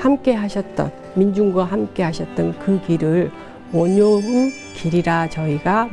함께 하셨던, 민중과 함께 하셨던 그 길을 원효의 길이라 저희가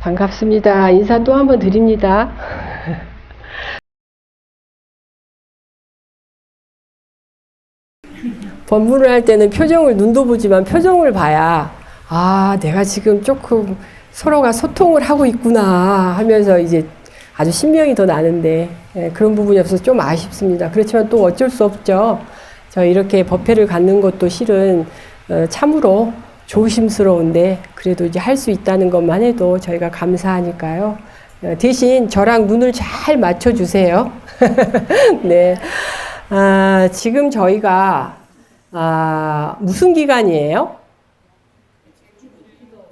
반갑습니다. 인사 또 한번 드립니다. 법문을 할 때는 표정을, 눈도 보지만 표정을 봐야, 아, 내가 지금 조금 서로가 소통을 하고 있구나 하면서 이제 아주 신명이 더 나는데, 그런 부분이 없어서 좀 아쉽습니다. 그렇지만 또 어쩔 수 없죠. 저 이렇게 법회를 갖는 것도 실은 참으로 조심스러운데, 그래도 이제 할 수 있다는 것만 해도 저희가 감사하니까요. 대신 저랑 눈을 잘 맞춰주세요. 네. 지금 저희가, 무슨 기간이에요?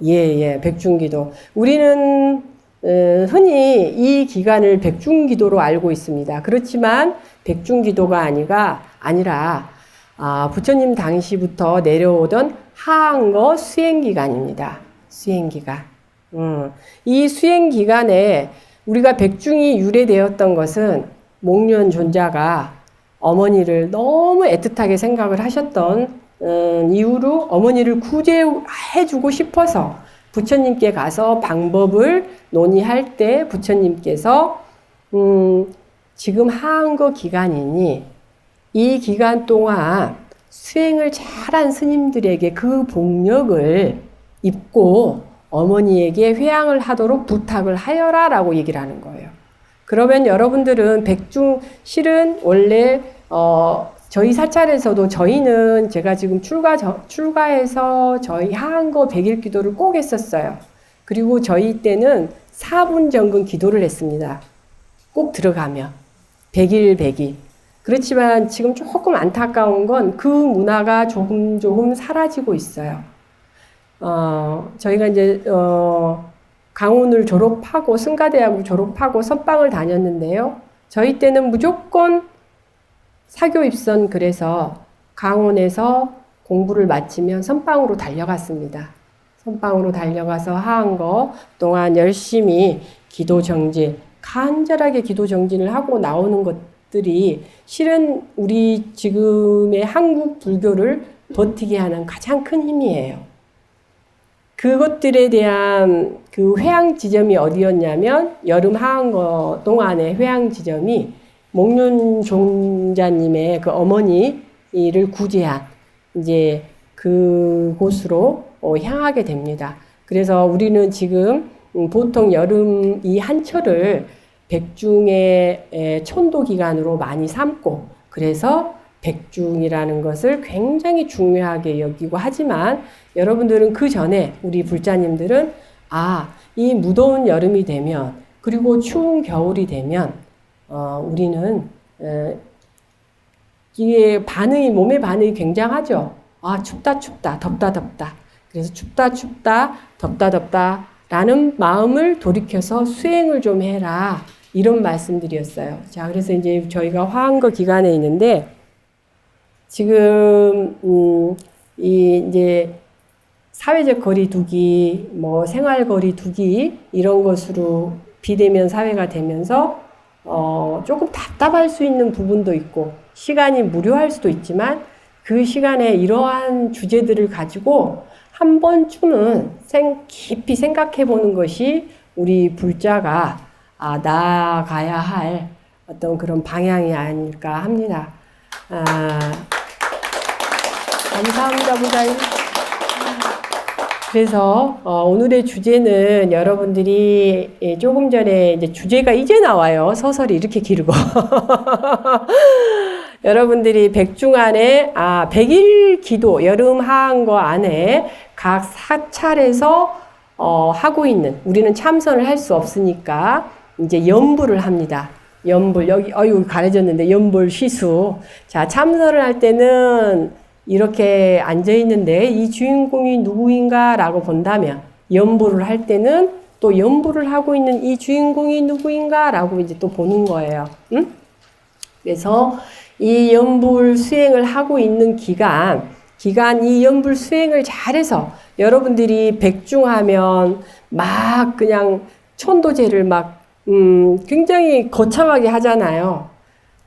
예, 백중기도. 우리는, 흔히 이 기간을 백중기도로 알고 있습니다. 그렇지만 백중기도가 아니라, 부처님 당시부터 내려오던 하한거 수행기간입니다. 수행기간. 이 수행기간에 우리가 백중이 유래되었던 것은 목련 존자가 어머니를 너무 애틋하게 생각을 하셨던 이후로 어머니를 구제해주고 싶어서 부처님께 가서 방법을 논의할 때 부처님께서 지금 하한거 기간이니 이 기간 동안 수행을 잘한 스님들에게 그 복력을 입고 어머니에게 회양을 하도록 부탁을 하여라 라고 얘기를 하는 거예요. 그러면 여러분들은 실은 원래 저희 사찰에서도 저희는 제가 지금 출가해서 저희 하한거 100일 기도를 꼭 했었어요. 그리고 저희 때는 4분 정근 기도를 했습니다. 꼭 들어가면 100일. 그렇지만 지금 조금 안타까운 건 그 문화가 조금 사라지고 있어요. 저희가 이제 강운을 졸업하고 승가대학을 졸업하고 선방을 다녔는데요. 저희 때는 무조건 사교 입선, 그래서 강원에서 공부를 마치면 선방으로 달려갔습니다. 선방으로 달려가서 하한거 동안 열심히 기도 정진, 간절하게 기도 정진을 하고 나오는 것들이 실은 우리 지금의 한국 불교를 버티게 하는 가장 큰 힘이에요. 그것들에 대한 그 회양 지점이 어디였냐면, 여름 하한거 동안의 회양 지점이 목련 종자님의 그 어머니를 구제한 이제 그곳으로 향하게 됩니다. 그래서 우리는 지금 보통 여름 이 한철을 백중의 천도 기간으로 많이 삼고, 그래서 백중이라는 것을 굉장히 중요하게 여기고, 하지만 여러분들은 그 전에, 우리 불자님들은 이 무더운 여름이 되면, 그리고 추운 겨울이 되면 우리는 이게 몸의 반응이 굉장하죠. 춥다 덥다. 그래서 춥다 덥다 라는 마음을 돌이켜서 수행을 좀 해라, 이런 말씀드렸어요. 자, 그래서 이제 저희가 화한거 기간에 있는데, 지금 이제 사회적 거리 두기, 뭐 생활 거리 두기 이런 것으로 비대면 사회가 되면서 조금 답답할 수 있는 부분도 있고 시간이 무료할 수도 있지만 그 시간에 이러한 주제들을 가지고 한 번쯤은 깊이 생각해 보는 것이 우리 불자가 나아가야 할 어떤 그런 방향이 아닐까 합니다. 감사합니다, 부장님. 그래서 오늘의 주제는 여러분들이 조금 전에 이제 주제가 이제 나와요. 서설이 이렇게 길고. 여러분들이 백중안에 100일 기도 여름 하한거 안에 각 사찰에서 하고 있는 우리는 참선을 할 수 없으니까 이제 연불을 합니다. 연불 여기 가려졌는데 연불 시수. 자, 참선을 할 때는 이렇게 앉아 있는데 이 주인공이 누구인가 라고 본다면 연불을 할 때는 또 연불을 하고 있는 이 주인공이 누구인가 라고 이제 또 보는 거예요. 응? 그래서 이 연불 수행을 하고 있는 기간 이 연불 수행을 잘해서 여러분들이 백중하면 막 그냥 천도제를 막 굉장히 거창하게 하잖아요.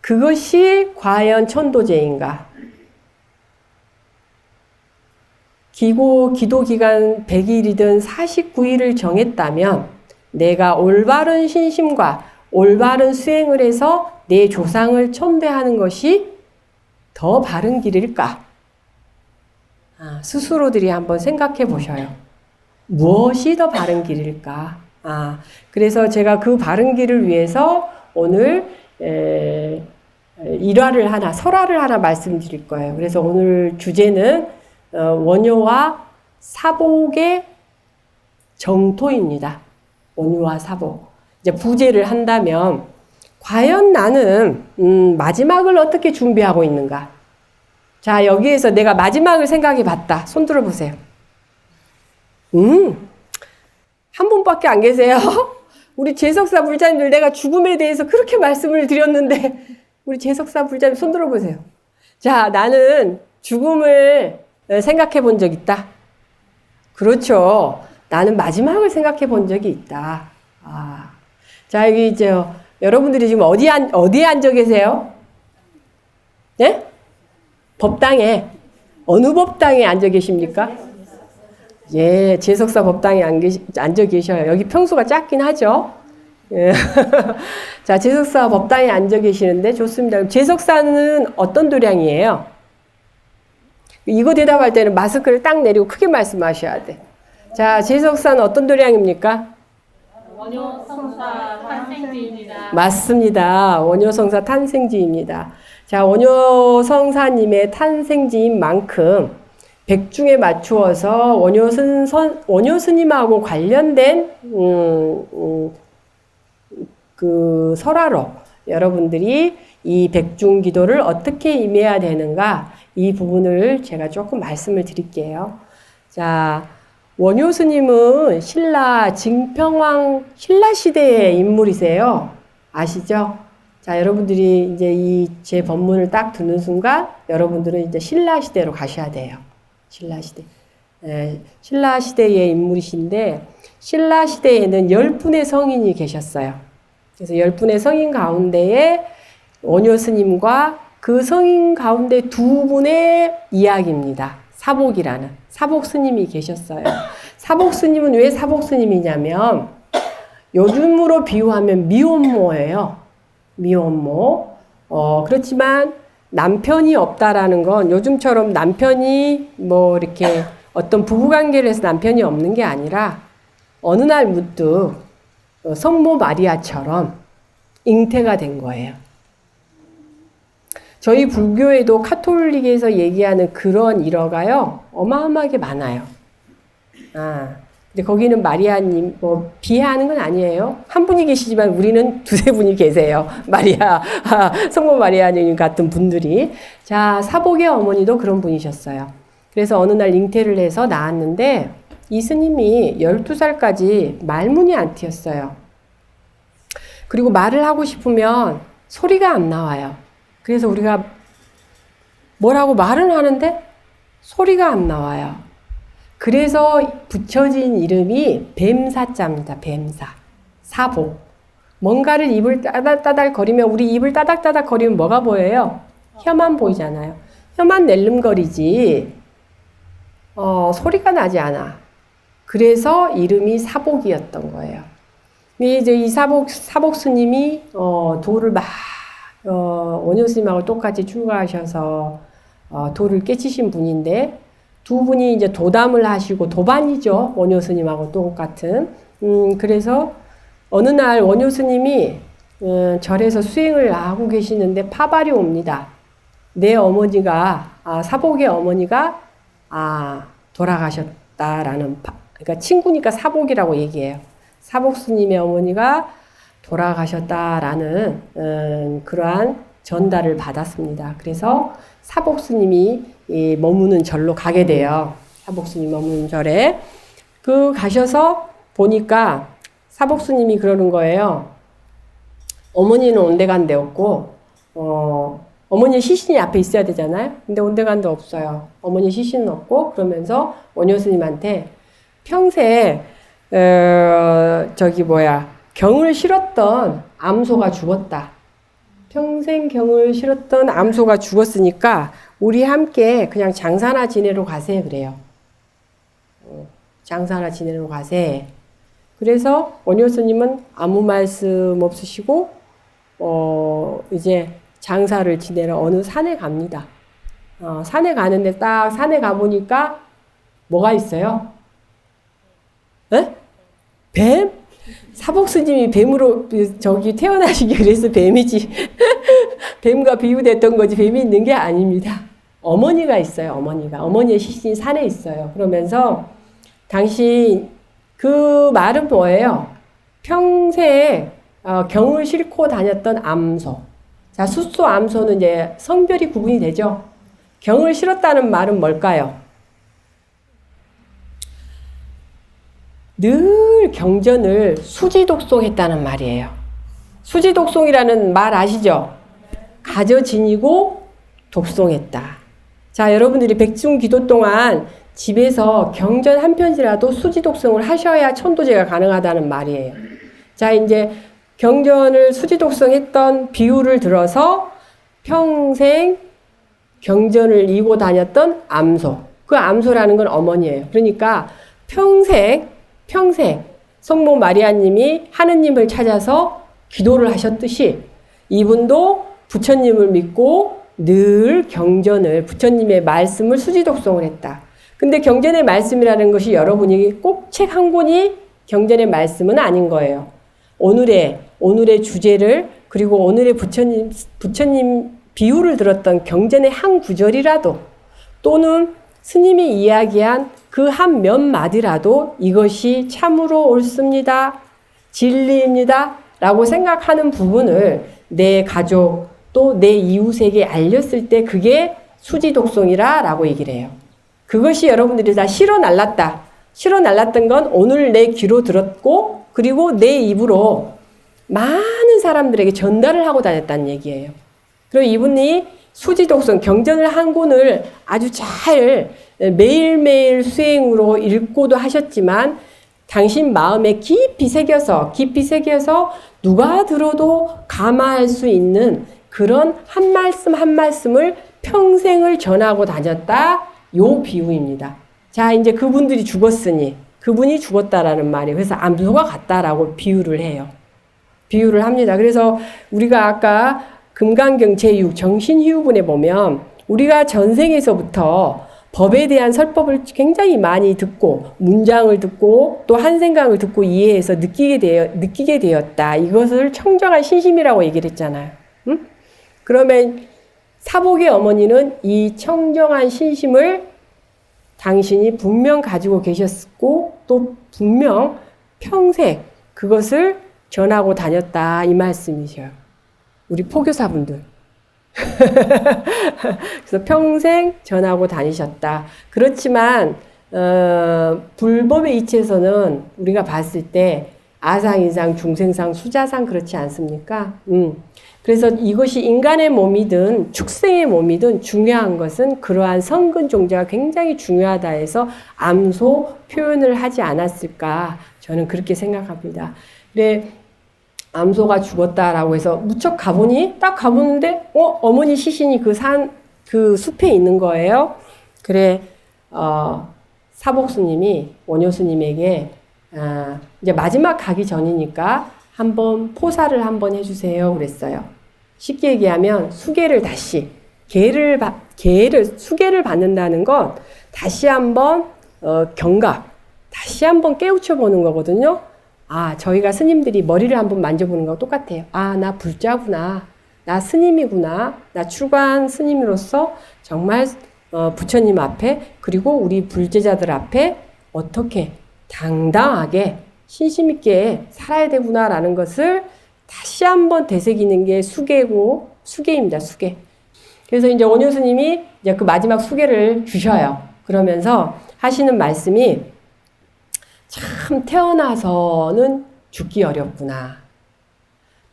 그것이 과연 천도제인가? 기도 기간 100일이든 49일을 정했다면 내가 올바른 신심과 올바른 수행을 해서 내 조상을 천대하는 것이 더 바른 길일까? 스스로들이 한번 생각해 보셔요. 무엇이 더 바른 길일까? 그래서 제가 그 바른 길을 위해서 오늘 설화를 하나 말씀드릴 거예요. 그래서 오늘 주제는 원효와 사복의 정토입니다. 원효와 사복. 이제 부제를 한다면 과연 나는 마지막을 어떻게 준비하고 있는가? 자, 여기에서 내가 마지막을 생각해 봤다. 손 들어 보세요. 한 분밖에 안 계세요. 우리 재석사 불자님들 내가 죽음에 대해서 그렇게 말씀을 드렸는데 우리 재석사 불자님 손 들어 보세요. 자, 나는 죽음을 생각해 본 적 있다. 그렇죠. 나는 마지막을 생각해 본 적이 있다. 자, 여기 이제 여러분들이 지금 어디에 앉아 계세요? 네? 법당에. 어느 법당에 앉아 계십니까? 예, 재석사 법당에 앉아 계셔요. 여기 평수가 작긴 하죠. 예. 자, 재석사 법당에 앉아 계시는데 좋습니다. 재석사는 어떤 도량이에요? 이거 대답할 때는 마스크를 딱 내리고 크게 말씀하셔야 돼. 자, 재석사는 어떤 도량입니까? 원효성사 탄생지입니다. 맞습니다. 원효성사 탄생지입니다. 자, 원효성사님의 탄생지인 만큼 백중에 맞추어서 원효스님하고 관련된 그 설화로 여러분들이 이 백중 기도를 어떻게 임해야 되는가 이 부분을 제가 조금 말씀을 드릴게요. 자, 원효 스님은 신라 시대의 인물이세요. 아시죠? 자, 여러분들이 이제 이 제 법문을 딱 듣는 순간 여러분들은 이제 신라 시대로 가셔야 돼요. 신라 시대. 신라 시대의 인물이신데 신라 시대에는 10분의 성인이 계셨어요. 그래서 10분의 성인 가운데에 원효 스님과 그 성인 가운데 두 분의 이야기입니다. 사복이라는 사복 스님이 계셨어요. 사복 스님은 왜 사복 스님이냐면 요즘으로 비유하면 미혼모예요. 미혼모. 그렇지만 남편이 없다라는 건 요즘처럼 남편이 뭐 이렇게 어떤 부부관계를 해서 남편이 없는 게 아니라 어느 날 문득 성모 마리아처럼 잉태가 된 거예요. 저희 불교에도 카톨릭에서 얘기하는 그런 일화가요, 어마어마하게 많아요. 근데 거기는 마리아님, 비하하는 건 아니에요. 한 분이 계시지만 우리는 두세 분이 계세요. 성모 마리아님 같은 분들이. 자, 사복의 어머니도 그런 분이셨어요. 그래서 어느 날 잉태를 해서 낳았는데, 이 스님이 12살까지 말문이 안 트였어요. 그리고 말을 하고 싶으면 소리가 안 나와요. 그래서 우리가 뭐라고 말은 하는데 소리가 안 나와요. 그래서 붙여진 이름이 뱀사자입니다. 뱀사. 사복. 뭔가를 입을 따닥따닥 거리면, 우리 입을 따닥따닥 거리면 뭐가 보여요? 혀만 보이잖아요. 혀만 낼름거리지 소리가 나지 않아. 그래서 이름이 사복이었던 거예요. 이제 이 사복 스님이 도를 막 원효 스님하고 똑같이 출가하셔서 도를 깨치신 분인데, 두 분이 이제 도담을 하시고, 도반이죠. 원효 스님하고 똑같은. 그래서 어느 날 원효 스님이 절에서 수행을 하고 계시는데 파발이 옵니다. 내 어머니가, 사복의 어머니가 돌아가셨다라는, 그러니까 친구니까 사복이라고 얘기해요. 사복 스님의 어머니가 돌아가셨다라는 그러한 전달을 받았습니다. 그래서 사복 스님이 머무는 절로 가게 돼요. 사복 스님 머무는 절에. 가셔서 보니까 사복 스님이 그러는 거예요. 어머니는 온데간데 없고, 어머니 시신이 앞에 있어야 되잖아요. 근데 온데간데 없어요. 어머니 시신은 없고, 그러면서 원효 스님한테 평생 경을 실었던 암소가 죽었다. 평생 경을 실었던 암소가 죽었으니까 우리 함께 그냥 장사나 지내러 가세 그래요. 장사나 지내러 가세. 그래서 원효 스님은 아무 말씀 없으시고 이제 장사를 지내러 어느 산에 갑니다. 산에 가는데 딱 산에 가보니까 뭐가 있어요? 에? 뱀? 사복 스님이 뱀으로 태어나시기 그래서 뱀이지. 뱀과 비유됐던 거지 뱀이 있는 게 아닙니다. 어머니가 있어요. 어머니의 시신이 산에 있어요. 그러면서 당신 그 말은 뭐예요? 평생 경을 싣고 다녔던 암소. 자, 숫소 암소는 이제 성별이 구분이 되죠. 경을 실었다는 말은 뭘까요? 늘 경전을 수지독송했다는 말이에요. 수지독송이라는 말 아시죠? 가져 지니고 독송했다. 자, 여러분들이 백중기도 동안 집에서 경전 한 편이라도 수지독송을 하셔야 천도제가 가능하다는 말이에요. 자, 이제 경전을 수지독송했던 비유를 들어서 평생 경전을 이고 다녔던 암소. 그 암소라는 건 어머니예요. 그러니까 평생 성모 마리아님이 하느님을 찾아서 기도를 하셨듯이 이분도 부처님을 믿고 늘 경전을, 부처님의 말씀을 수지독송을 했다. 근데 경전의 말씀이라는 것이 여러분이 꼭 책 한 권이 경전의 말씀은 아닌 거예요. 오늘의 주제를, 그리고 오늘의 부처님 비유를 들었던 경전의 한 구절이라도, 또는 스님이 이야기한 그 한 몇 마디라도 이것이 참으로 옳습니다, 진리입니다 라고 생각하는 부분을 내 가족 또 내 이웃에게 알렸을 때 그게 수지독송이라 라고 얘기를 해요. 그것이 여러분들이 다 실어 날랐던 건 오늘 내 귀로 들었고, 그리고 내 입으로 많은 사람들에게 전달을 하고 다녔다는 얘기예요. 그리고 이분이 수지독송, 경전을 한 권을 아주 잘 매일매일 수행으로 읽고도 하셨지만, 당신 마음에 깊이 새겨서 누가 들어도 감화할 수 있는 그런 한 말씀 한 말씀을 평생을 전하고 다녔다. 요 비유입니다. 자, 이제 그분들이 죽었으니 그분이 죽었다라는 말이에요. 그래서 암소가 같다라고 비유를 해요. 비유를 합니다. 그래서 우리가 아까 금강경 제6 정신희우분에 보면 우리가 전생에서부터 법에 대한 설법을 굉장히 많이 듣고, 문장을 듣고, 또 한 생각을 듣고 이해해서 느끼게 되었다. 이것을 청정한 신심이라고 얘기를 했잖아요. 응? 그러면 사복의 어머니는 이 청정한 신심을 당신이 분명 가지고 계셨고, 또 분명 평생 그것을 전하고 다녔다. 이 말씀이셔요. 우리 포교사분들. 그래서 평생 전하고 다니셨다. 그렇지만 불법의 이치에서는 우리가 봤을 때 아상이상, 중생상, 수자상 그렇지 않습니까? 그래서 이것이 인간의 몸이든 축생의 몸이든 중요한 것은 그러한 성근 종자가 굉장히 중요하다 해서 암소 표현을 하지 않았을까 저는 그렇게 생각합니다. 근데 암소가 죽었다라고 해서 무척 가보니 딱 가보는데 어머니 시신이 그 숲에 있는 거예요. 그래 사복스님이 원효스님에게 이제 마지막 가기 전이니까 한번 포사를 한번 해주세요 그랬어요. 쉽게 얘기하면 수계를 다시 수계를 받는다는 건 다시 한번 경각 다시 한번 깨우쳐 보는 거거든요. 저희가 스님들이 머리를 한번 만져보는 거랑 똑같아요. 나 불자구나. 나 스님이구나. 나 출가한 스님으로서 정말 부처님 앞에 그리고 우리 불제자들 앞에 어떻게 당당하게 신심 있게 살아야 되구나라는 것을 다시 한번 되새기는 게 수계입니다. 수계. 그래서 이제 원효 스님이 이제 그 마지막 수계를 주셔요. 그러면서 하시는 말씀이 참 태어나서는 죽기 어렵구나.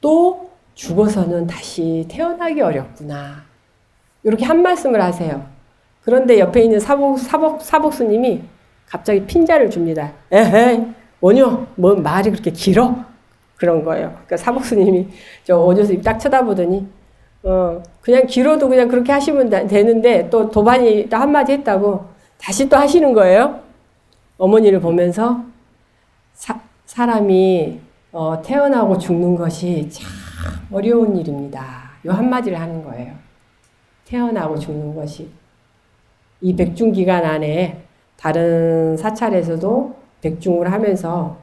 또 죽어서는 다시 태어나기 어렵구나. 이렇게 한 말씀을 하세요. 그런데 옆에 있는 사복스님이 갑자기 핀자를 줍니다. 에헤이, 원효, 뭐 말이 그렇게 길어? 그런 거예요. 그러니까 사복스님이 저 원효 스님 딱 쳐다보더니, 그냥 길어도 그냥 그렇게 하시면 되는데 또 도반이 또 한마디 했다고 다시 또 하시는 거예요. 어머니를 보면서 사람이 태어나고 죽는 것이 참 어려운 일입니다. 요 한마디를 하는 거예요. 태어나고 죽는 것이. 이 백중 기간 안에 다른 사찰에서도 백중을 하면서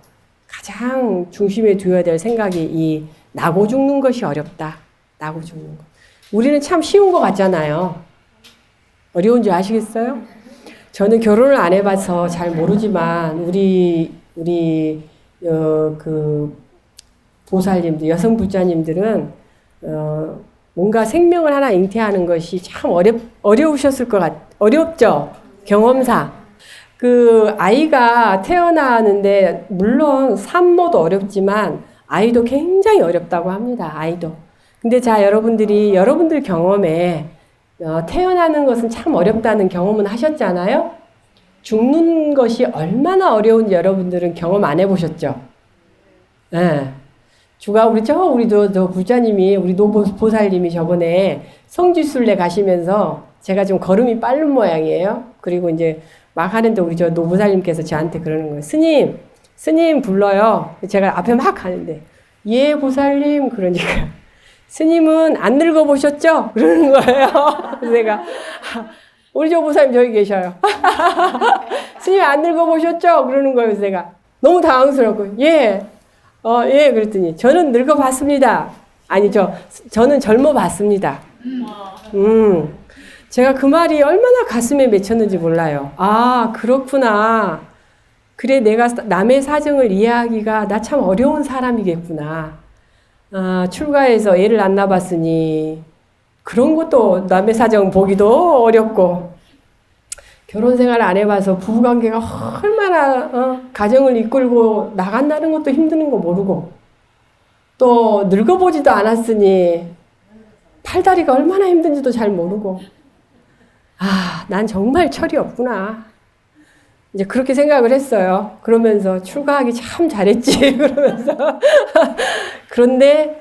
가장 중심에 두어야 될 생각이 이 나고 죽는 것이 어렵다. 나고 죽는 것. 우리는 참 쉬운 것 같잖아요. 어려운 줄 아시겠어요? 저는 결혼을 안 해봐서 잘 모르지만 우리 그 보살님들, 여성 불자님들은 뭔가 생명을 하나 잉태하는 것이 참 어려우셨을 것 어렵죠? 경험상. 그 아이가 태어나는데 물론 산모도 어렵지만 아이도 굉장히 어렵다고 합니다. 아이도. 근데 자 여러분들 경험에 태어나는 것은 참 어렵다는 경험은 하셨잖아요? 죽는 것이 얼마나 어려운지 여러분들은 경험 안 해보셨죠? 네. 우리도 저 불자님이, 우리 노보살님이 저번에 성지순례 가시면서 제가 좀 걸음이 빠른 모양이에요. 그리고 이제 막 하는데 우리 저 노보살님께서 저한테 그러는 거예요. 스님 불러요. 제가 앞에 막 가는데, 예, 보살님. 그러니까, 스님은 안 늙어보셨죠? 그러는 거예요. 그래서 내가, 우리 저 보살님 저기 계셔요. 스님 안 늙어보셨죠? 그러는 거예요. 그래서 내가 너무 당황스럽고, 예. 예, 그랬더니, 저는 늙어봤습니다. 아니, 저는 젊어봤습니다. 제가 그 말이 얼마나 가슴에 맺혔는지 몰라요. 그렇구나. 그래, 내가 남의 사정을 이해하기가 나 참 어려운 사람이겠구나. 출가해서 애를 안 낳아봤으니, 그런 것도 남의 사정 보기도 어렵고, 결혼 생활 안 해봐서 부부관계가 얼마나 가정을 이끌고 나간다는 것도 힘드는 거 모르고 또 늙어보지도 않았으니 팔다리가 얼마나 힘든지도 잘 모르고 난 정말 철이 없구나. 이제 그렇게 생각을 했어요. 그러면서 출가하기 참 잘했지. 그러면서 그런데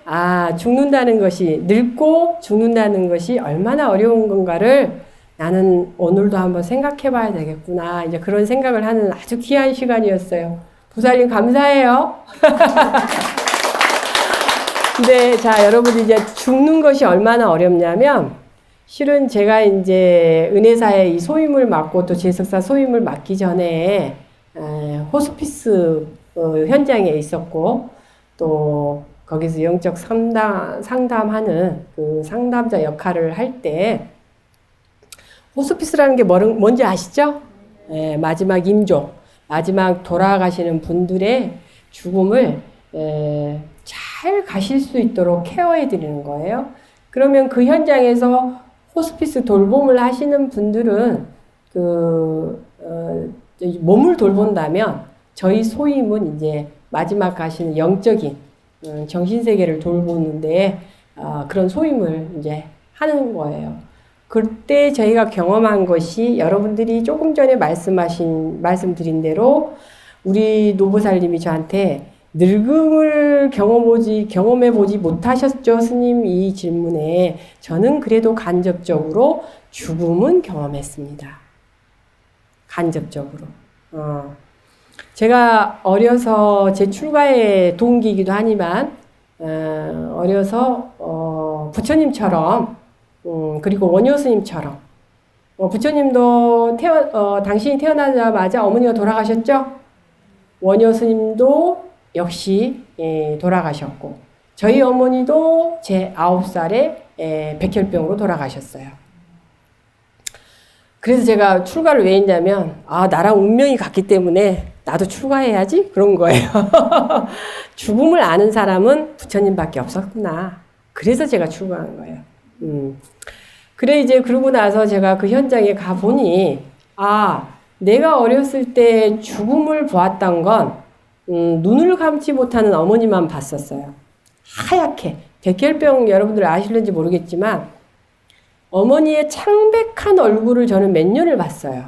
죽는다는 것이 늙고 죽는다는 것이 얼마나 어려운 건가를 나는 오늘도 한번 생각해 봐야 되겠구나. 이제 그런 생각을 하는 아주 귀한 시간이었어요. 보살님 감사해요. 근데 자, 여러분 이제 죽는 것이 얼마나 어렵냐면 실은 제가 이제 은혜사에 이 소임을 맡고 또 제석사 소임을 맡기 전에 호스피스 현장에 있었고 또 거기서 영적 상담하는 그 상담자 역할을 할 때 호스피스라는 게 뭔지 아시죠? 마지막 임종, 마지막 돌아가시는 분들의 죽음을 잘 가실 수 있도록 케어해 드리는 거예요. 그러면 그 현장에서 호스피스 돌봄을 하시는 분들은 몸을 돌본다면 저희 소임은 이제 마지막 가시는 영적인 정신세계를 돌보는데 그런 소임을 이제 하는 거예요. 그때 저희가 경험한 것이 여러분들이 조금 전에 말씀드린 대로 우리 노보살님이 저한테 늙음을 경험해보지 못하셨죠, 스님? 이 질문에 저는 그래도 간접적으로 죽음은 경험했습니다. 간접적으로. 제가 어려서 제 출가의 동기이기도 하지만 어려서 부처님처럼 그리고 원효 스님처럼 부처님도 당신이 태어나자마자 어머니가 돌아가셨죠? 원효 스님도 역시 돌아가셨고 저희 어머니도 제 9살에 백혈병으로 돌아가셨어요. 그래서 제가 출가를 왜 했냐면 나랑 운명이 같기 때문에 나도 출가해야지 그런 거예요. 죽음을 아는 사람은 부처님밖에 없었구나. 그래서 제가 출가한 거예요. 그래 이제 그러고 나서 제가 그 현장에 가보니 내가 어렸을 때 죽음을 보았던 건 눈을 감지 못하는 어머니만 봤었어요. 하얗게. 백혈병 여러분들 아실는지 모르겠지만 어머니의 창백한 얼굴을 저는 몇 년을 봤어요.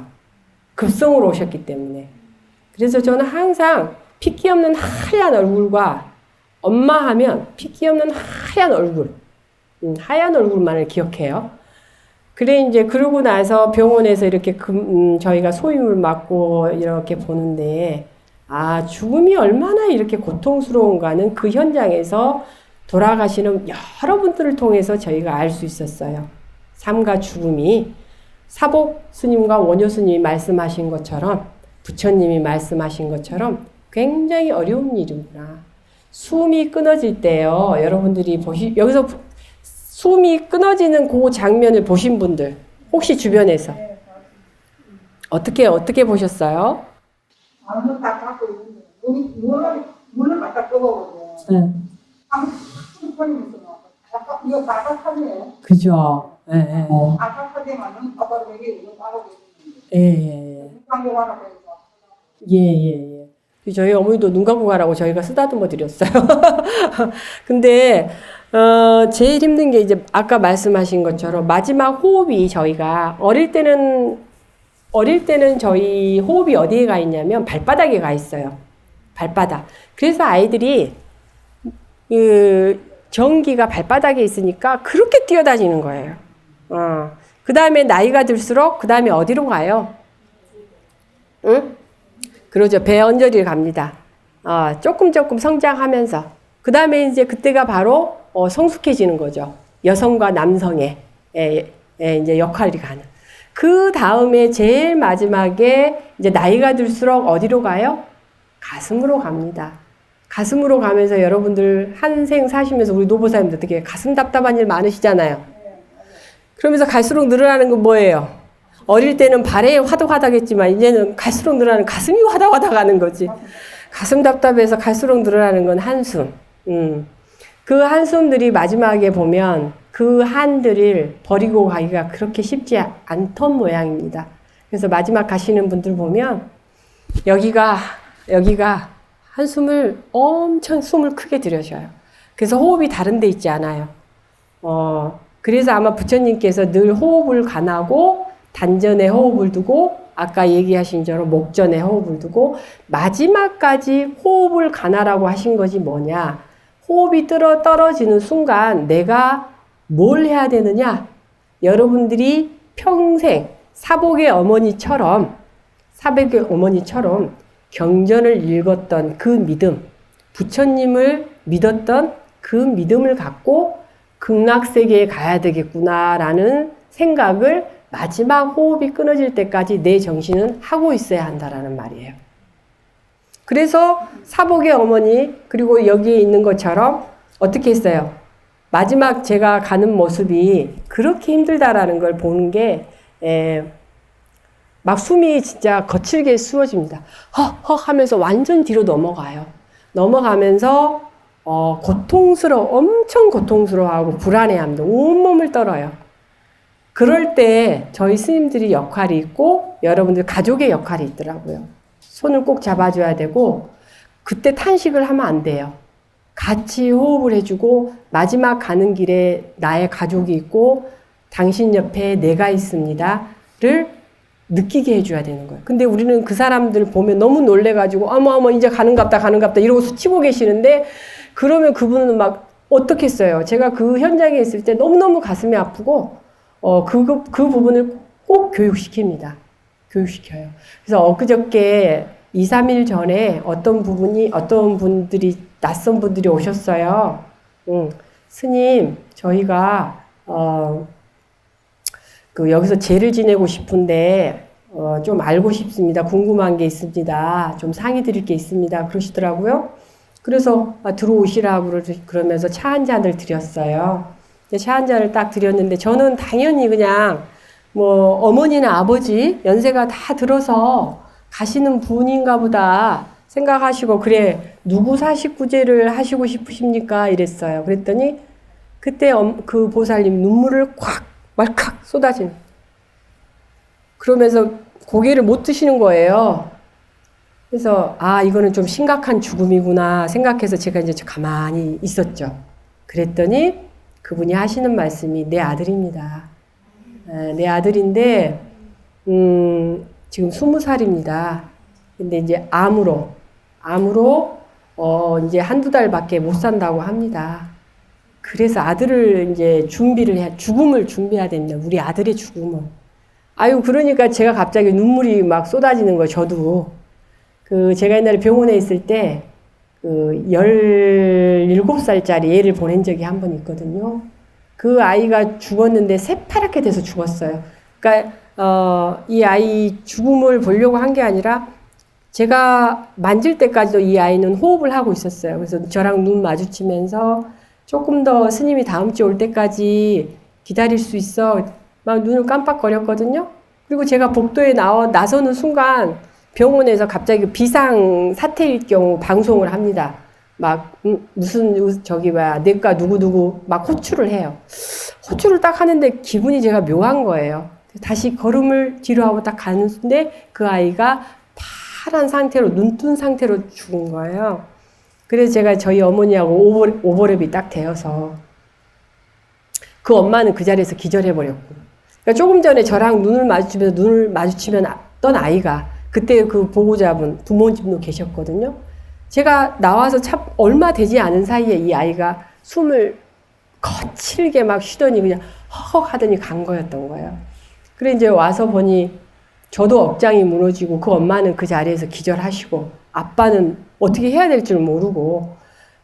급성으로 오셨기 때문에. 그래서 저는 항상 핏기 없는 하얀 얼굴과 엄마 하면 핏기 없는 하얀 얼굴. 하얀 얼굴만을 기억해요. 그래 이제 그러고 나서 병원에서 이렇게 저희가 소임을 맡고 이렇게 보는데 죽음이 얼마나 이렇게 고통스러운가는 그 현장에서 돌아가시는 여러분들을 통해서 저희가 알 수 있었어요. 삶과 죽음이 사복 스님과 원효 스님이 말씀하신 것처럼 부처님이 말씀하신 것처럼 굉장히 어려운 일이구나. 숨이 끊어질 때요. 여러분들이 여기서 숨이 끊어지는 그 장면을 보신 분들 혹시 주변에서 어떻게 보셨어요? 문을 다 닫고 있는데 문을 갖다 끄거든요. 이거 바삭하네. 그죠. 바삭하지만은 아빠가 여기 이거 따로 있는데. 광고 하나 예. 저희 어머니도 눈 감고 가라고 저희가 쓰다듬어 드렸어요. 근데 제일 힘든 게 이제 아까 말씀하신 것처럼 마지막 호흡이 저희가 어릴 때는 저희 호흡이 어디에 가 있냐면 발바닥에 가 있어요. 발바닥. 그래서 아이들이 전기가 발바닥에 있으니까 그렇게 뛰어다니는 거예요. 그 다음에 나이가 들수록 그 다음에 어디로 가요? 응? 그러죠. 배 언저리를 갑니다. 조금 성장하면서. 그 다음에 이제 그때가 바로 성숙해지는 거죠. 여성과 남성의 이제 역할이 가는. 그 다음에 제일 마지막에 이제 나이가 들수록 어디로 가요? 가슴으로 갑니다. 가슴으로 가면서 여러분들 한 생 사시면서 우리 노보사님들 어떻게 가슴 답답한 일 많으시잖아요. 그러면서 갈수록 늘어나는 건 뭐예요? 어릴 때는 발에 화덕화덕했지만 이제는 갈수록 늘어나는 가슴이 화덕화덕하는 거지. 가슴 답답해서 갈수록 늘어나는 건 한숨. 그 한숨들이 마지막에 보면 그 한들을 버리고 가기가 그렇게 쉽지 않던 모양입니다. 그래서 마지막 가시는 분들 보면 여기가 한숨을 엄청 숨을 크게 들여셔요. 그래서 호흡이 다른 데 있지 않아요. 그래서 아마 부처님께서 늘 호흡을 간하고 단전에 호흡을 두고 아까 얘기하신 대로 목전에 호흡을 두고 마지막까지 호흡을 간하라고 하신 것이 뭐냐. 호흡이 떨어지는 순간 내가 뭘 해야 되느냐? 여러분들이 평생 사복의 어머니처럼 경전을 읽었던 그 믿음, 부처님을 믿었던 그 믿음을 갖고 극락세계에 가야 되겠구나라는 생각을 마지막 호흡이 끊어질 때까지 내 정신은 하고 있어야 한다라는 말이에요. 그래서 사복의 어머니 그리고 여기에 있는 것처럼 어떻게 했어요? 마지막 제가 가는 모습이 그렇게 힘들다라는 걸 보는 게 막 숨이 진짜 거칠게 쓰워집니다. 헉헉 하면서 완전 뒤로 넘어가요. 넘어가면서 엄청 고통스러워하고 불안해합니다. 온몸을 떨어요. 그럴 때 저희 스님들이 역할이 있고 여러분들 가족의 역할이 있더라고요. 손을 꼭 잡아줘야 되고 그때 탄식을 하면 안 돼요. 같이 호흡을 해주고 마지막 가는 길에 나의 가족이 있고 당신 옆에 내가 있습니다를 느끼게 해줘야 되는 거예요. 근데 우리는 그 사람들 보면 너무 놀래가지고 어머 이제 가는갑다 이러고 치고 계시는데 그러면 그분은 막 어떻겠어요. 제가 그 현장에 있을 때 너무너무 가슴이 아프고 그 부분을 꼭 교육시킵니다. 교육시켜요. 그래서 엊그저께 2, 3일 전에 어떤 분들이 낯선 분들이 오셨어요. 스님, 저희가 여기서 제를 지내고 싶은데 좀 알고 싶습니다. 궁금한 게 있습니다. 좀 상의 드릴 게 있습니다. 그러시더라고요. 그래서 들어오시라고 그러면서 차 한 잔을 드렸어요. 차 한 잔을 딱 드렸는데 저는 당연히 그냥 뭐 어머니나 아버지 연세가 다 들어서 가시는 분인가 보다 생각하시고 그래 누구 사식구제를 하시고 싶으십니까? 이랬어요. 그랬더니 그때 그 보살님 눈물을 콱 말칵 쏟아진 그러면서 고개를 못 드시는 거예요. 그래서 이거는 좀 심각한 죽음이구나 생각해서 제가 이제 가만히 있었죠. 그랬더니 그분이 하시는 말씀이 내 아들입니다. 내 아들인데 지금 20살입니다. 근데 이제 암으로 이제 한두 달밖에 못 산다고 합니다. 그래서 아들을 이제 죽음을 준비해야 됩니다. 우리 아들의 죽음을. 그러니까 제가 갑자기 눈물이 막 쏟아지는 거예요, 저도. 제가 옛날에 병원에 있을 때, 17살짜리 애를 보낸 적이 한 번 있거든요. 그 아이가 죽었는데 새파랗게 돼서 죽었어요. 그러니까, 이 아이 죽음을 보려고 한 게 아니라, 제가 만질 때까지도 이 아이는 호흡을 하고 있었어요. 그래서 저랑 눈 마주치면서 조금 더 스님이 다음 주에 올 때까지 기다릴 수 있어. 막 눈을 깜빡거렸거든요. 그리고 제가 복도에 나서는 순간 병원에서 갑자기 비상 사태일 경우 방송을 합니다. 막 무슨 내과 누구누구 막 호출을 해요. 호출을 딱 하는데 기분이 제가 묘한 거예요. 다시 걸음을 뒤로 하고 딱 가는데 그 아이가 파란 상태로 눈뜬 상태로 죽은 거예요. 그래서 제가 저희 어머니하고 오버랩이 딱 되어서 그 엄마는 그 자리에서 기절해버렸고 그러니까 조금 전에 저랑 눈을 마주치면 어떤 아이가 그때 그 보호자분 부모님도 계셨거든요. 제가 나와서 참 얼마 되지 않은 사이에 이 아이가 숨을 거칠게 막 쉬더니 그냥 헉헉 하더니 간 거였던 거예요. 그래 이제 와서 보니 저도 억장이 무너지고 그 엄마는 그 자리에서 기절하시고 아빠는 어떻게 해야 될 줄 모르고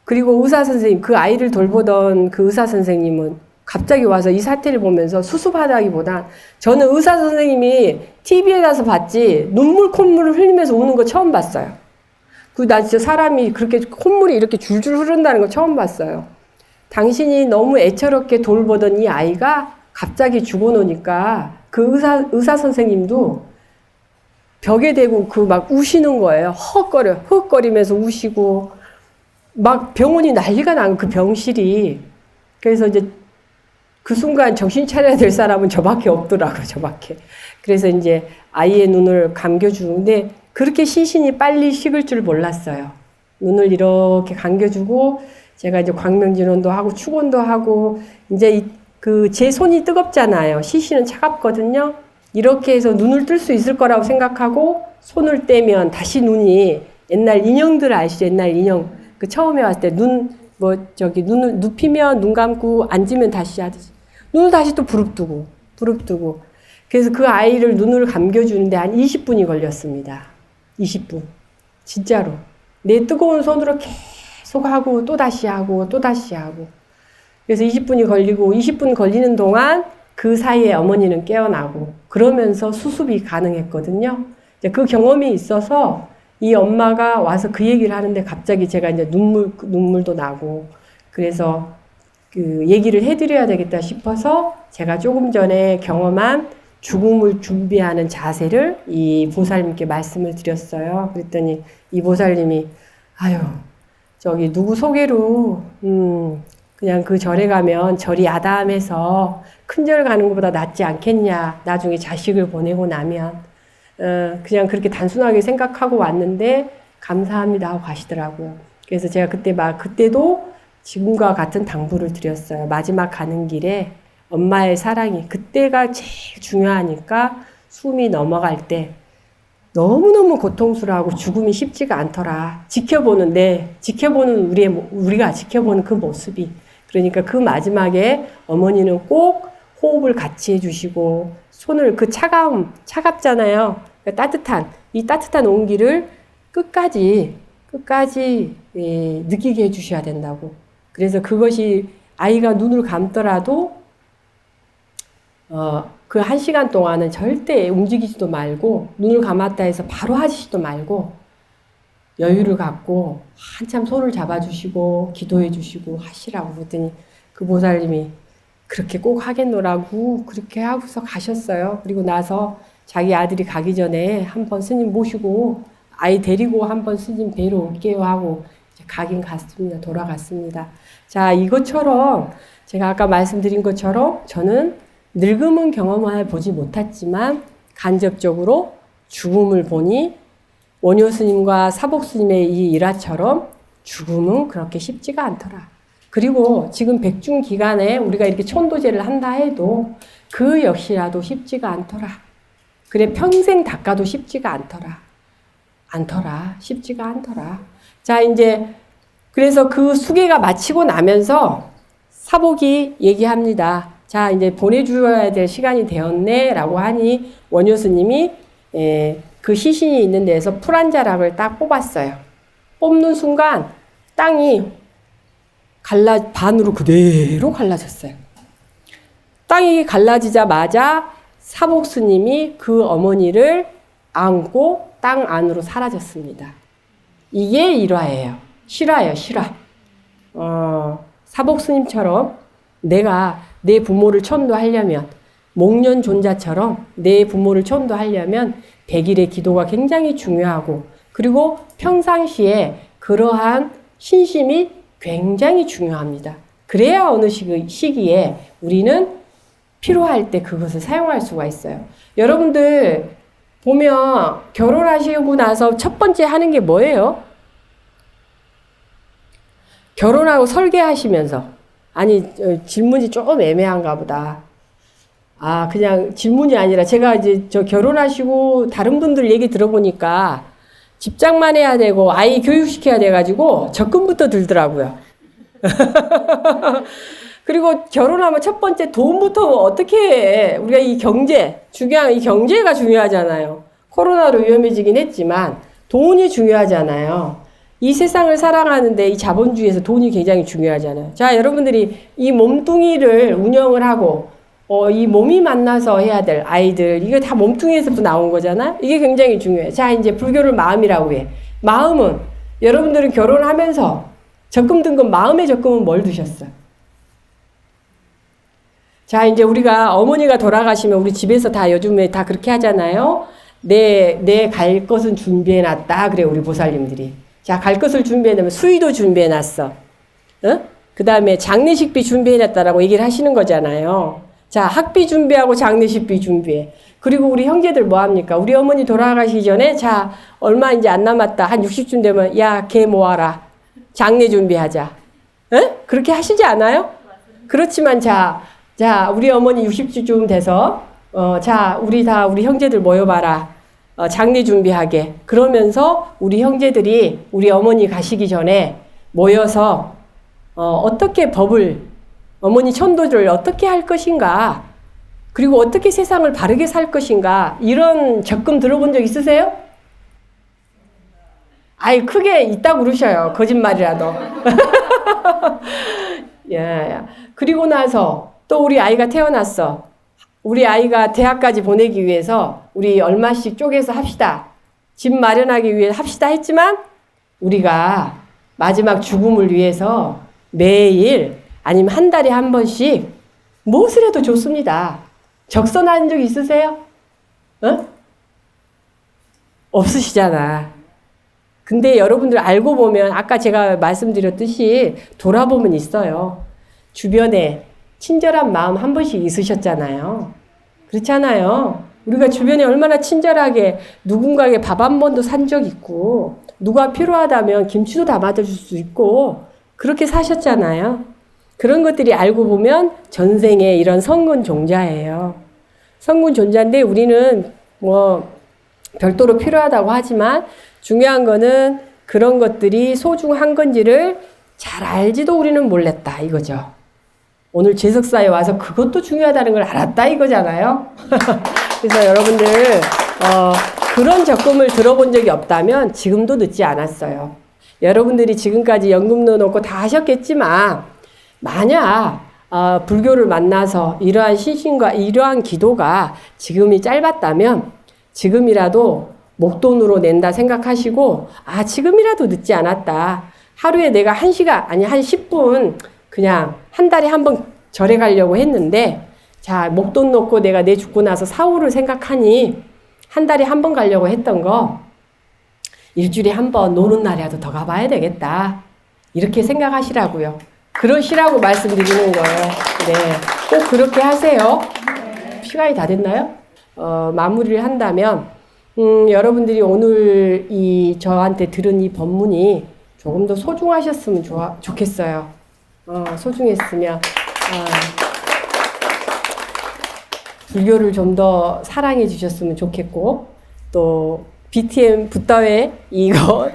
그리고 의사 선생님 그 아이를 돌보던 그 의사 선생님은 갑자기 와서 이 사태를 보면서 수습하다기보다 저는 의사 선생님이 TV에 가서 봤지 콧물을 흘리면서 우는 거 처음 봤어요. 나 진짜 사람이 그렇게 콧물이 이렇게 줄줄 흐른다는 거 처음 봤어요. 당신이 너무 애처롭게 돌보던 이 아이가 갑자기 죽어놓으니까 그 의사 선생님도 벽에 대고 막 우시는 거예요. 헉거리면서 우시고 막 병원이 난리가 난 그 병실이. 그래서 이제 그 순간 정신 차려야 될 사람은 저밖에 없더라고요. 저밖에. 그래서 이제 아이의 눈을 감겨주는데 그렇게 시신이 빨리 식을 줄 몰랐어요. 눈을 이렇게 감겨주고 제가 이제 광명진원도 하고 축원도 하고 이제 제 손이 뜨겁잖아요. 시신은 차갑거든요. 이렇게 해서 눈을 뜰 수 있을 거라고 생각하고 손을 떼면 다시 눈이 옛날 인형들 아시죠? 옛날 인형. 처음에 왔을 때 눈을 눕히면 눈 감고 앉으면 다시 하듯이. 눈을 다시 또 부릅뜨고. 그래서 그 아이를 눈을 감겨주는데 한 20분이 걸렸습니다. 20분. 진짜로. 내 뜨거운 손으로 계속 하고 또 다시 하고. 그래서 20분이 걸리고 20분 걸리는 동안 그 사이에 어머니는 깨어나고 그러면서 수습이 가능했거든요. 이제 그 경험이 있어서 이 엄마가 와서 그 얘기를 하는데 갑자기 제가 이제 눈물도 나고 그래서 그 얘기를 해드려야 되겠다 싶어서 제가 조금 전에 경험한 죽음을 준비하는 자세를 이 보살님께 말씀을 드렸어요. 그랬더니 이 보살님이 누구 소개로 그냥 그 절에 가면 절이 야담해서 큰 절 가는 것보다 낫지 않겠냐. 나중에 자식을 보내고 나면. 그냥 그렇게 단순하게 생각하고 왔는데 감사합니다 하고 가시더라고요. 그래서 제가 그때도 지금과 같은 당부를 드렸어요. 마지막 가는 길에 엄마의 사랑이, 그때가 제일 중요하니까 숨이 넘어갈 때 너무너무 고통스러워하고 죽음이 쉽지가 않더라. 우리가 지켜보는 그 모습이. 그러니까 그 마지막에 어머니는 꼭 호흡을 같이 해주시고, 손을 차갑잖아요. 그러니까 이 따뜻한 온기를 끝까지 느끼게 해주셔야 된다고. 그래서 그것이 아이가 눈을 감더라도 그 1시간 동안은 절대 움직이지도 말고 눈을 감았다 해서 바로 하시지도 말고 여유를 갖고 한참 손을 잡아주시고 기도해 주시고 하시라고 그랬더니 그 보살님이 그렇게 꼭 하겠노라고 그렇게 하고서 가셨어요. 그리고 나서 자기 아들이 가기 전에 한번 스님 모시고 아이 데리고 한번 스님 뵈러 올게요 하고 이제 가긴 갔습니다. 돌아갔습니다. 자, 이것처럼 제가 아까 말씀드린 것처럼 저는 늙음은 경험해 보지 못했지만 간접적으로 죽음을 보니 원효 스님과 사복 스님의 이 일화처럼 죽음은 그렇게 쉽지가 않더라. 그리고 지금 백중 기간에 우리가 이렇게 천도제를 한다 해도 그 역시라도 쉽지가 않더라. 그래 평생 닦아도 쉽지가 않더라. 쉽지가 않더라. 자, 이제 그래서 그 수계가 마치고 나면서 사복이 얘기합니다. 자, 이제 보내주어야 될 시간이 되었네 라고 하니 원효 스님이 그 시신이 있는 데에서 풀 한 자락을 딱 뽑았어요. 뽑는 순간 땅이 반으로 그대로 갈라졌어요. 땅이 갈라지자마자 사복 스님이 그 어머니를 안고 땅 안으로 사라졌습니다. 이게 일화예요. 실화예요, 실화. 사복 스님처럼 내가 내 부모를 천도하려면, 목련 존자처럼 내 부모를 천도하려면 100일의 기도가 굉장히 중요하고, 그리고 평상시에 그러한 신심이 굉장히 중요합니다. 그래야 어느 시기에 우리는 필요할 때 그것을 사용할 수가 있어요. 여러분들 보면 결혼하시고 나서 첫 번째 하는 게 뭐예요? 결혼하고 설계하시면서, 아니 질문이 조금 애매한가 보다. 그냥 질문이 아니라 제가 이제 결혼하시고 다른 분들 얘기 들어보니까 집장만 해야 되고 아이 교육시켜야 돼가지고 적금부터 들더라고요. 그리고 결혼하면 첫 번째 돈부터 어떻게 해. 우리가 이 경제가 중요하잖아요. 코로나로 위험해지긴 했지만 돈이 중요하잖아요. 이 세상을 살아가는데 이 자본주의에서 돈이 굉장히 중요하잖아요. 자, 여러분들이 이 몸뚱이를 운영을 하고 이 몸이 만나서 해야 될 아이들, 이거 다 몸뚱이에서부터 나온 거잖아. 이게 굉장히 중요해. 자, 이제 불교를 마음이라고 해. 마음은 여러분들은 결혼하면서 적금 든 건 마음의 적금은 뭘 두셨어요? 자, 이제 우리가 어머니가 돌아가시면 우리 집에서 다 요즘에 다 그렇게 하잖아요. 내 갈 것은 준비해놨다. 그래, 우리 보살님들이. 자, 갈 것을 준비해놓으면 수의도 준비해놨어. 그 다음에 장례식비 준비해놨다라고 얘기를 하시는 거잖아요. 자, 학비 준비하고 장례식비 준비해. 그리고 우리 형제들 뭐 합니까? 우리 어머니 돌아가시기 전에, 자, 얼마 이제 안 남았다. 한 60쯤 되면, 야, 걔 모아라. 장례 준비하자. 그렇게 하시지 않아요? 그렇지만, 자, 우리 어머니 60쯤 돼서, 우리 형제들 모여봐라. 장례 준비하게. 그러면서 우리 형제들이 우리 어머니 가시기 전에 모여서, 어떻게 어머니 천도를 어떻게 할 것인가, 그리고 어떻게 세상을 바르게 살 것인가, 이런 적금 들어본 적 있으세요? 크게 있다고 그러셔요. 거짓말이라도. 그리고 나서 또 우리 아이가 태어났어. 우리 아이가 대학까지 보내기 위해서 우리 얼마씩 쪼개서 합시다. 집 마련하기 위해 합시다 했지만 우리가 마지막 죽음을 위해서 매일 아니면 한 달에 한 번씩 무엇을 해도 좋습니다. 적선한 적 있으세요? 없으시잖아. 근데 여러분들 알고 보면 아까 제가 말씀드렸듯이 돌아보면 있어요. 주변에 친절한 마음 한 번씩 있으셨잖아요. 그렇잖아요. 우리가 주변에 얼마나 친절하게 누군가에게 밥 한 번도 산 적 있고 누가 필요하다면 김치도 담아줄 수 있고 그렇게 사셨잖아요. 그런 것들이 알고 보면 전생에 이런 성군 종자예요. 성군 종자인데 우리는 뭐 별도로 필요하다고 하지만 중요한 거는 그런 것들이 소중한 건지를 잘 알지도 우리는 몰랐다 이거죠. 오늘 제석사에 와서 그것도 중요하다는 걸 알았다 이거잖아요. 그래서 여러분들 그런 적금을 들어본 적이 없다면 지금도 늦지 않았어요. 여러분들이 지금까지 연금 넣어놓고 다 하셨겠지만 만약 불교를 만나서 이러한 신심과 이러한 기도가 지금이 짧았다면 지금이라도 목돈으로 낸다 생각하시고 지금이라도 늦지 않았다. 하루에 내가 1시간 아니 한 10분 그냥 한 달에 한 번 절에 가려고 했는데 자 목돈 놓고 내가 내 죽고 나서 사후를 생각하니 한 달에 한 번 가려고 했던 거 일주일에 한 번 노는 날이라도 더 가봐야 되겠다. 이렇게 생각하시라고요. 그러시라고 말씀드리는 거예요. 네, 꼭 그렇게 하세요. 시간이 다 됐나요? 마무리를 한다면 여러분들이 오늘 저한테 들은 이 법문이 조금 더 소중하셨으면 좋겠어요. 소중했으면 불교를 좀 더 사랑해 주셨으면 좋겠고 또 BTN 붓다회 이거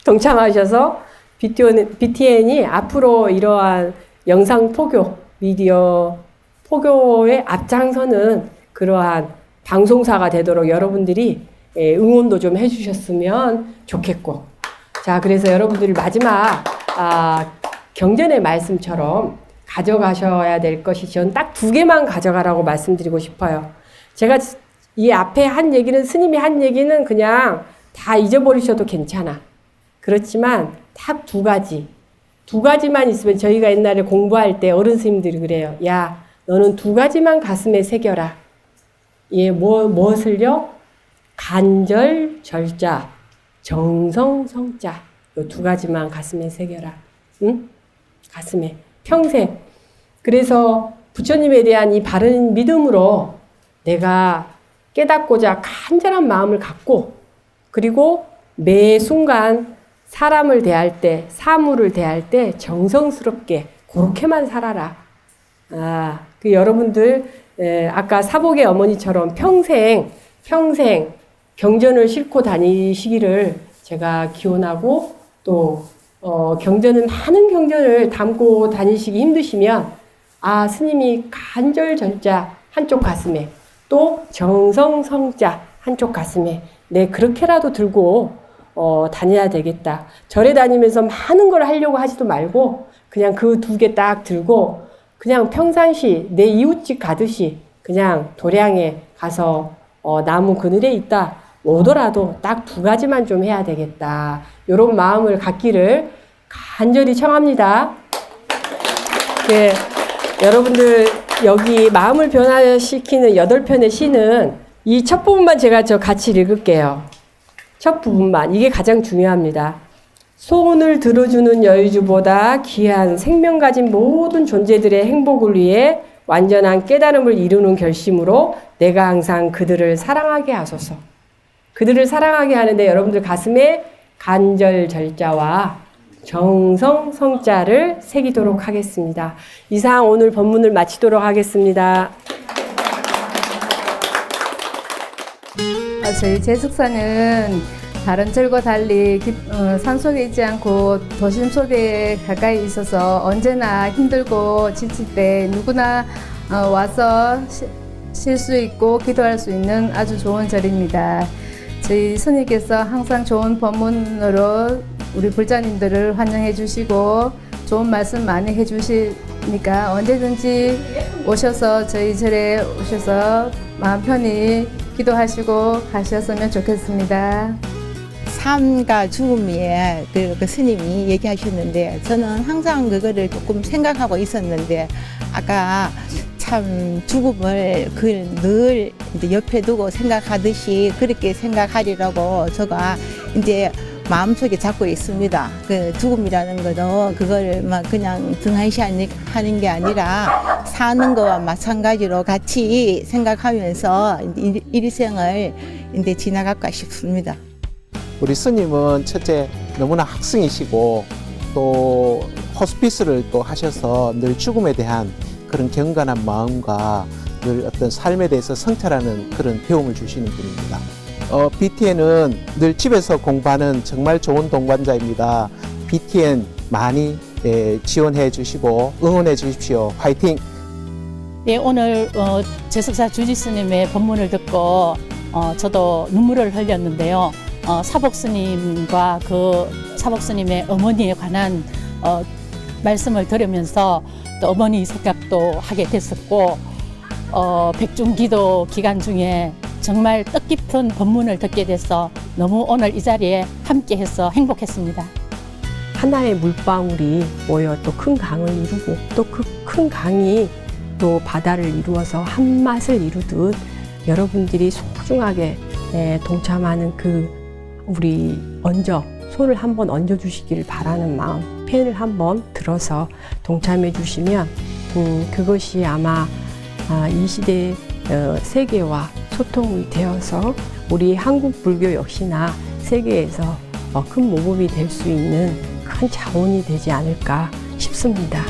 동참하셔서 BTN이 앞으로 이러한 영상 포교, 미디어 포교에 앞장서는 그러한 방송사가 되도록 여러분들이 응원도 좀 해주셨으면 좋겠고 자 그래서 여러분들이 마지막 경전의 말씀처럼 가져가셔야 될 것이 전 딱 2개만 가져가라고 말씀드리고 싶어요. 제가 이 앞에 한 얘기는 스님이 한 얘기는 그냥 다 잊어버리셔도 괜찮아. 그렇지만 딱 2가지만 있으면 저희가 옛날에 공부할 때 어른 스님들이 그래요. 야 너는 2가지만 가슴에 새겨라. 무엇을요? 간절 절자, 정성 성자. 요 2가지만 가슴에 새겨라. 응? 가슴에 평생. 그래서 부처님에 대한 이 바른 믿음으로 내가 깨닫고자 간절한 마음을 갖고 그리고 매 순간 사람을 대할 때, 사물을 대할 때 정성스럽게 그렇게만 살아라. 그 여러분들 아까 사복의 어머니처럼 평생 경전을 싣고 다니시기를 제가 기원하고 또 경전은 많은 경전을 담고 다니시기 힘드시면 스님이 간절절자 한쪽 가슴에 또 정성성자 한쪽 가슴에 그렇게라도 들고 다녀야 되겠다. 절에 다니면서 많은 걸 하려고 하지도 말고 그냥 그 2개 딱 들고 그냥 평상시 내 이웃집 가듯이 그냥 도량에 가서 나무 그늘에 있다 오더라도 딱 2가지만 좀 해야 되겠다. 이런 마음을 갖기를 간절히 청합니다. 네, 여러분들 여기 마음을 변화시키는 8편의 시는 이 첫 부분만 제가 같이 읽을게요. 첫 부분만. 이게 가장 중요합니다. 소원을 들어주는 여의주보다 귀한 생명 가진 모든 존재들의 행복을 위해 완전한 깨달음을 이루는 결심으로 내가 항상 그들을 사랑하게 하소서. 그들을 사랑하게 하는데 여러분들 가슴에 간절절자와 정성성자를 새기도록 하겠습니다. 이상 오늘 법문을 마치도록 하겠습니다. 저희 제숙사는 다른 절과 달리 산속에 있지 않고 도심 속에 가까이 있어서 언제나 힘들고 지칠 때 누구나 와서 쉴 수 있고 기도할 수 있는 아주 좋은 절입니다. 저희 스님께서 항상 좋은 법문으로 우리 불자님들을 환영해 주시고 좋은 말씀 많이 해 주시니까 언제든지 오셔서 저희 절에 오셔서 마음 편히 기도하시고 가셨으면 좋겠습니다. 삶과 죽음에 그 스님이 얘기하셨는데 저는 항상 그거를 조금 생각하고 있었는데 아까 참 죽음을 늘 이제 옆에 두고 생각하듯이 그렇게 생각하리라고 제가 이제 마음속에 잡고 있습니다. 그 죽음이라는 거는 그걸 막 그냥 등한시하는 게 아니라 사는 거와 마찬가지로 같이 생각하면서 일생을 이제 지나갈까 싶습니다. 우리 스님은 첫째 너무나 학승이시고 또 호스피스를 또 하셔서 늘 죽음에 대한 그런 경건한 마음과 늘 어떤 삶에 대해서 성찰하는 그런 배움을 주시는 분입니다. BTN은 늘 집에서 공부하는 정말 좋은 동반자입니다. BTN 많이 지원해 주시고 응원해 주십시오. 화이팅! 네, 오늘 제석사 주지스님의 법문을 듣고 저도 눈물을 흘렸는데요. 사복스님과 그 사복스님의 어머니에 관한 말씀을 들으면서 또 어머니 생각도 하게 됐었고 백중기도 기간 중에 정말 뜻깊은 법문을 듣게 돼서 너무 오늘 이 자리에 함께해서 행복했습니다. 하나의 물방울이 모여 또 큰 강을 이루고 또 그 큰 강이 또 바다를 이루어서 한 맛을 이루듯 여러분들이 소중하게 동참하는 그 우리 손을 한번 얹어 주시기를 바라는 마음, 펜을 한번 들어서 동참해 주시면 그것이 아마 이 시대의 세계와 소통이 되어서 우리 한국 불교 역시나 세계에서 큰 모범이 될 수 있는 큰 자원이 되지 않을까 싶습니다.